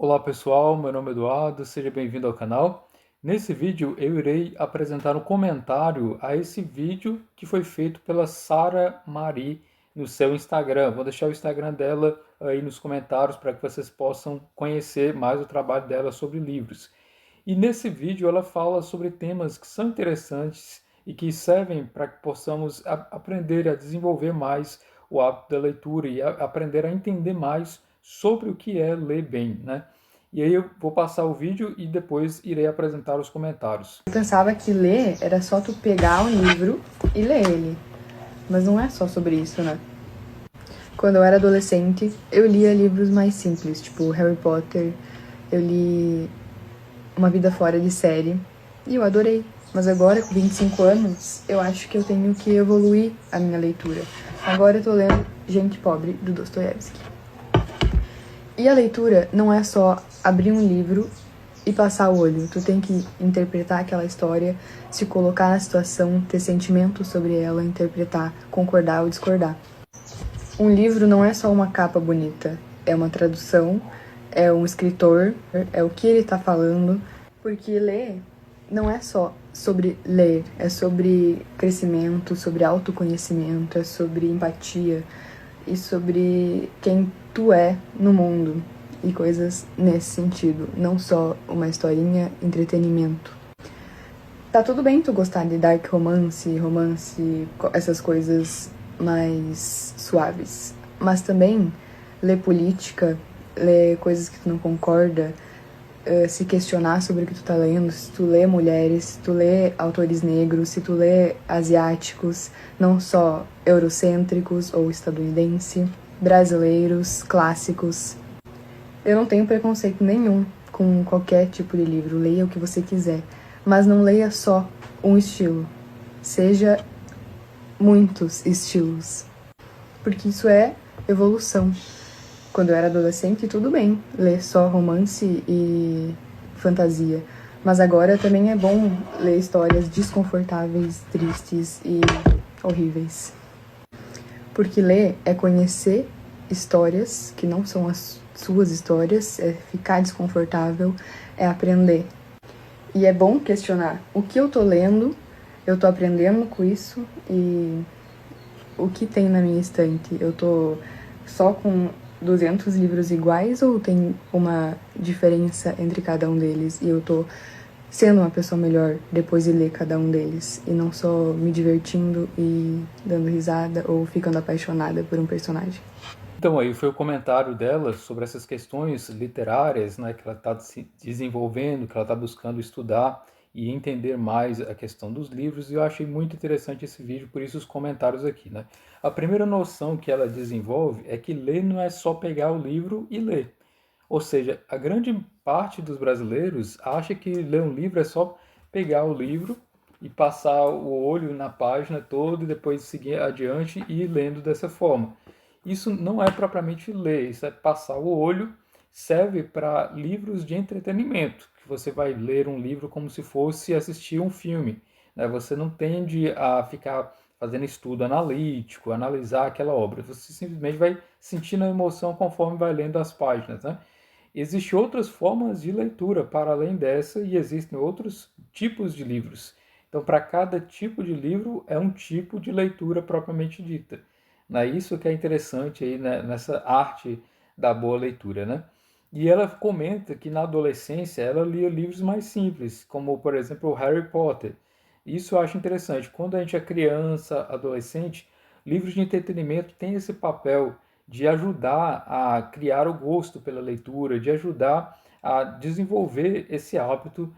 Olá pessoal, meu nome é Eduardo, seja bem-vindo ao canal. Nesse vídeo eu irei apresentar um comentário a esse vídeo que foi feito pela Sara Mari no seu Instagram. Vou deixar o Instagram dela aí nos comentários para que vocês possam conhecer mais o trabalho dela sobre livros. E nesse vídeo ela fala sobre temas que são interessantes e que servem para que possamos aprender a desenvolver mais o hábito da leitura e aprender a entender mais sobre o que é ler bem, né? E aí eu vou passar o vídeo e depois irei apresentar os comentários. Eu pensava que ler era só tu pegar um livro e ler ele, mas não é só sobre isso, né? Quando eu era adolescente, eu lia livros mais simples, tipo Harry Potter, eu li Uma Vida Fora de Série, e eu adorei. Mas agora, com 25 anos, eu acho que eu tenho que evoluir a minha leitura. Agora eu tô lendo Gente Pobre, do Dostoiévski. E a leitura não é só abrir um livro e passar o olho. Tu tem que interpretar aquela história, se colocar na situação, ter sentimentos sobre ela, interpretar, concordar ou discordar. Um livro não é só uma capa bonita, é uma tradução, é um escritor, é o que ele tá falando, porque ler não é só sobre ler, é sobre crescimento, sobre autoconhecimento, é sobre empatia e sobre quem tu é no mundo e coisas nesse sentido, não só uma historinha, entretenimento. Tá tudo bem tu gostar de dark romance, essas coisas mais suaves, mas também ler política, ler coisas que tu não concorda, se questionar sobre o que tu tá lendo, se tu lê mulheres, se tu lê autores negros, se tu lê asiáticos, não só eurocêntricos ou estadunidense, brasileiros, clássicos. Eu não tenho preconceito nenhum com qualquer tipo de livro, leia o que você quiser, mas não leia só um estilo, seja muitos estilos, porque isso é evolução. Quando eu era adolescente, tudo bem ler só romance e fantasia, mas agora também é bom ler histórias desconfortáveis, tristes e horríveis. Porque ler é conhecer histórias que não são as suas histórias, é ficar desconfortável, é aprender. E é bom questionar o que eu tô lendo, eu tô aprendendo com isso e o que tem na minha estante. Eu tô só com 200 livros iguais ou tem uma diferença entre cada um deles e eu tô sendo uma pessoa melhor depois de ler cada um deles e não só me divertindo e dando risada ou ficando apaixonada por um personagem. Então aí foi o comentário dela sobre essas questões literárias, né, que ela está se desenvolvendo, que ela está buscando estudar e entender mais a questão dos livros, e eu achei muito interessante esse vídeo, por isso os comentários aqui, né? A primeira noção que ela desenvolve é que ler não é só pegar o livro e ler. Ou seja, a grande parte dos brasileiros acha que ler um livro é só pegar o livro e passar o olho na página toda e depois seguir adiante e ir lendo dessa forma. Isso não é propriamente ler, isso é passar o olho, serve para livros de entretenimento, que você vai ler um livro como se fosse assistir um filme, né? Você não tende a ficar fazendo estudo analítico, analisar aquela obra, você simplesmente vai sentindo a emoção conforme vai lendo as páginas, né? Existem outras formas de leitura para além dessa e existem outros tipos de livros. Então, para cada tipo de livro é um tipo de leitura propriamente dita. Né? Isso que é interessante aí, né, nessa arte da boa leitura, né? E ela comenta que na adolescência ela lia livros mais simples, como por exemplo o Harry Potter. Isso eu acho interessante. Quando a gente é criança, adolescente, livros de entretenimento têm esse papel de ajudar a criar o gosto pela leitura, de ajudar a desenvolver esse hábito,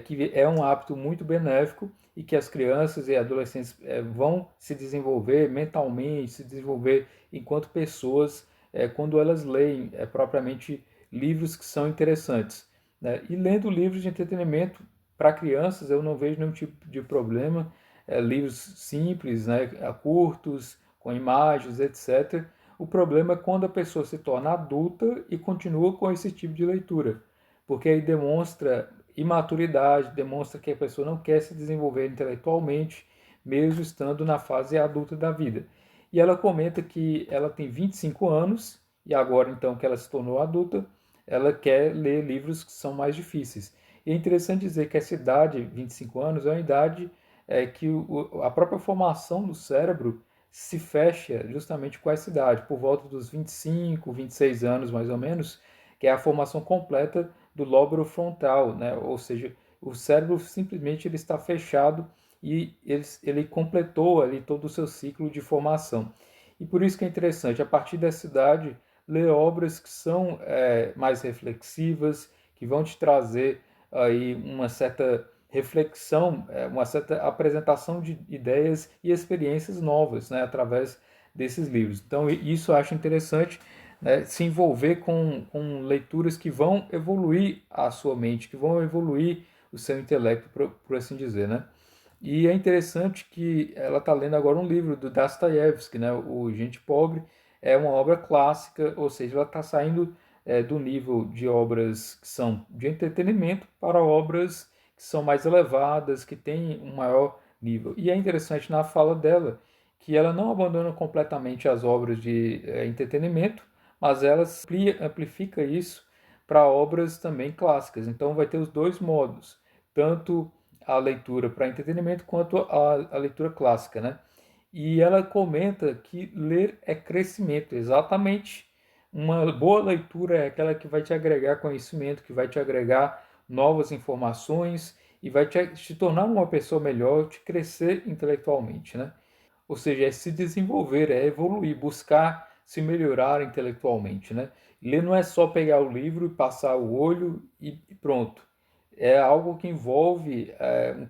que é um hábito muito benéfico e que as crianças e adolescentes vão se desenvolver mentalmente, se desenvolver enquanto pessoas, quando elas leem propriamente livros que são interessantes. Né? E lendo livros de entretenimento para crianças, eu não vejo nenhum tipo de problema. Livros simples, né, curtos, com imagens, etc. O problema é quando a pessoa se torna adulta e continua com esse tipo de leitura, porque aí demonstra imaturidade, demonstra que a pessoa não quer se desenvolver intelectualmente, mesmo estando na fase adulta da vida. E ela comenta que ela tem 25 anos, e agora então que ela se tornou adulta, ela quer ler livros que são mais difíceis. E é interessante dizer que essa idade, 25 anos, é uma idade que a própria formação do cérebro se fecha justamente com essa idade, por volta dos 25, 26 anos mais ou menos, que é a formação completa do lóbulo frontal, né? Ou seja, o cérebro simplesmente ele está fechado e ele completou ali todo o seu ciclo de formação. E por isso que é interessante, a partir dessa idade, ler obras que são mais reflexivas, que vão te trazer aí uma certa reflexão, uma certa apresentação de ideias e experiências novas, né, através desses livros. Então, isso eu acho interessante, né, se envolver com leituras que vão evoluir a sua mente, que vão evoluir o seu intelecto, por assim dizer, né? E é interessante que ela está lendo agora um livro do Dostoiévski, né? O Gente Pobre é uma obra clássica, ou seja, ela está saindo do nível de obras que são de entretenimento para obras que são mais elevadas, que têm um maior nível. E é interessante na fala dela que ela não abandona completamente as obras de entretenimento, mas ela amplifica isso para obras também clássicas. Então vai ter os dois modos, tanto a leitura para entretenimento quanto a leitura clássica, né? E ela comenta que ler é crescimento, exatamente. Uma boa leitura é aquela que vai te agregar conhecimento, que vai te agregar novas informações e vai te tornar uma pessoa melhor, te crescer intelectualmente, né? Ou seja, é se desenvolver, é evoluir, buscar se melhorar intelectualmente, né? Ler não é só pegar o livro e passar o olho e pronto. É algo que envolve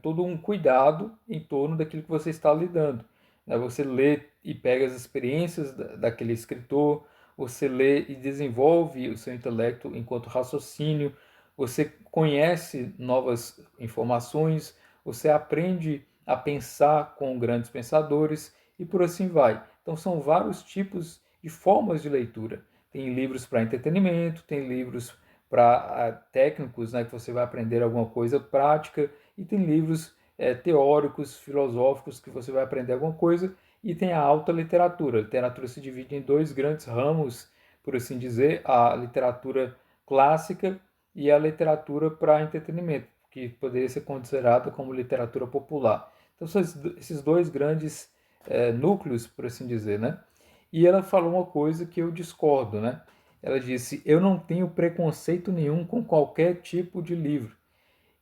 todo um cuidado em torno daquilo que você está lidando, né? Você lê e pega as experiências daquele escritor, você lê e desenvolve o seu intelecto enquanto raciocínio, você conhece novas informações, você aprende a pensar com grandes pensadores e por assim vai. Então são vários tipos de formas de leitura. Tem livros para entretenimento, tem livros para técnicos, né, que você vai aprender alguma coisa prática, e tem livros teóricos, filosóficos, que você vai aprender alguma coisa, e tem a alta literatura. A literatura se divide em dois grandes ramos, por assim dizer, a literatura clássica e a literatura para entretenimento, que poderia ser considerada como literatura popular. Então são esses dois grandes núcleos, por assim dizer, né? E ela falou uma coisa que eu discordo, né? Ela disse: eu não tenho preconceito nenhum com qualquer tipo de livro.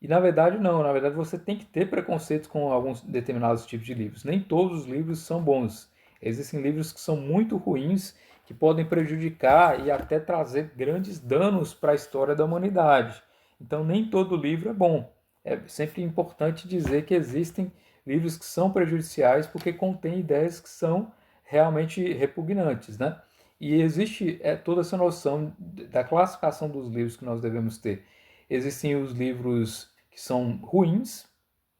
E na verdade não, na verdade você tem que ter preconceito com alguns determinados tipos de livros. Nem todos os livros são bons. Existem livros que são muito ruins, que podem prejudicar e até trazer grandes danos para a história da humanidade. Então nem todo livro é bom. É sempre importante dizer que existem livros que são prejudiciais porque contêm ideias que são realmente repugnantes, né? E existe toda essa noção da classificação dos livros que nós devemos ter. Existem os livros que são ruins,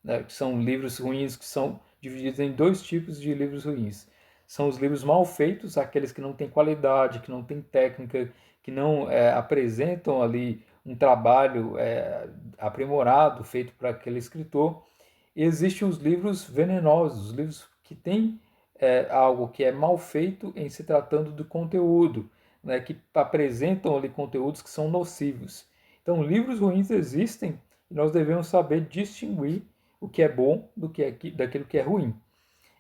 né, que são livros ruins que são divididos em dois tipos de livros ruins. São os livros mal feitos, aqueles que não têm qualidade, que não têm técnica, que não apresentam ali um trabalho aprimorado feito para aquele escritor. E existem os livros venenosos, os livros que têm algo que é mal feito em se tratando do conteúdo, né, que apresentam ali conteúdos que são nocivos. Então, livros ruins existem e nós devemos saber distinguir o que é bom daquilo que é ruim.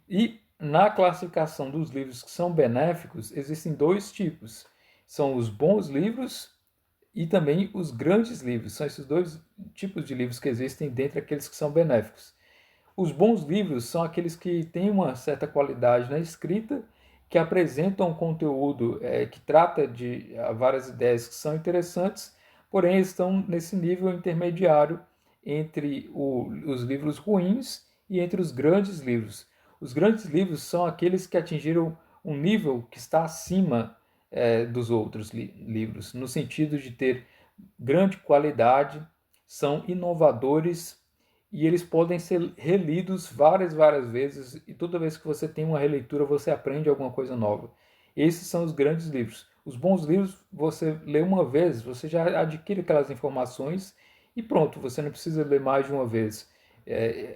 E na classificação dos livros que são benéficos, existem dois tipos. São os bons livros e também os grandes livros. São esses dois tipos de livros que existem dentre aqueles que são benéficos. Os bons livros são aqueles que têm uma certa qualidade na escrita, que apresentam um conteúdo que trata de várias ideias que são interessantes, porém estão nesse nível intermediário entre os livros ruins e entre os grandes livros. Os grandes livros são aqueles que atingiram um nível que está acima dos outros livros, no sentido de ter grande qualidade, são inovadores e eles podem ser relidos várias vezes, e toda vez que você tem uma releitura, você aprende alguma coisa nova. Esses são os grandes livros. Os bons livros, você lê uma vez, você já adquire aquelas informações e pronto, você não precisa ler mais de uma vez.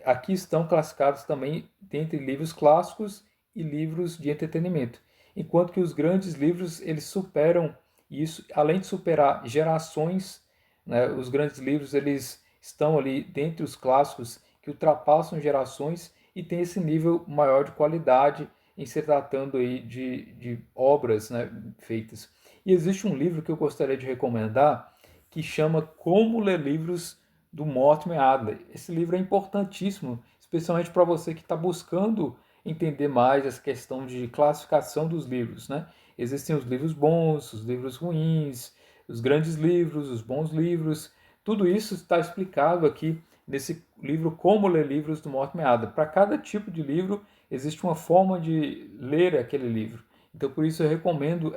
Aqui estão classificados também entre livros clássicos e livros de entretenimento. Enquanto que os grandes livros, eles superam E isso, além de superar gerações, né, os grandes livros eles estão ali dentre os clássicos que ultrapassam gerações e tem esse nível maior de qualidade em se tratando aí de obras, né, feitas. E existe um livro que eu gostaria de recomendar que chama Como Ler Livros, do Mortimer Adler. Esse livro é importantíssimo, especialmente para você que está buscando entender mais essa questão de classificação dos livros, né? Existem os livros bons, os livros ruins, os grandes livros, os bons livros. Tudo isso está explicado aqui nesse livro Como Ler Livros, do Mortimer Adler. Para cada tipo de livro existe uma forma de ler aquele livro. Então por isso eu recomendo,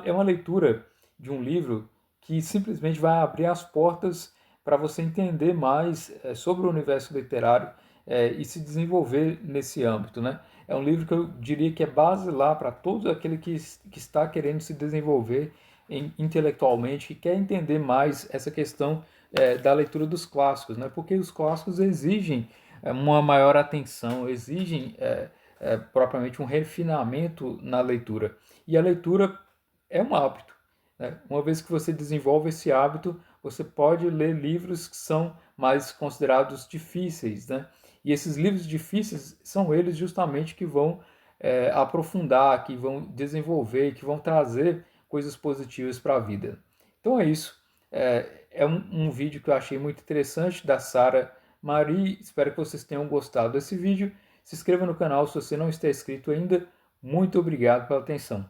é uma leitura de um livro que simplesmente vai abrir as portas para você entender mais sobre o universo literário e se desenvolver nesse âmbito, né? É um livro que eu diria que é basilar para todo aquele que está querendo se desenvolver intelectualmente, que quer entender mais essa questão da leitura dos clássicos, né? Porque os clássicos exigem uma maior atenção, exigem propriamente um refinamento na leitura. E a leitura é um hábito, né? Uma vez que você desenvolve esse hábito, você pode ler livros que são mais considerados difíceis, né? E esses livros difíceis são eles justamente que vão aprofundar, que vão desenvolver, que vão trazer coisas positivas para a vida. Então é isso. É um vídeo que eu achei muito interessante da Sara Marie. Espero que vocês tenham gostado desse vídeo. Se inscreva no canal se você não está inscrito ainda. Muito obrigado pela atenção.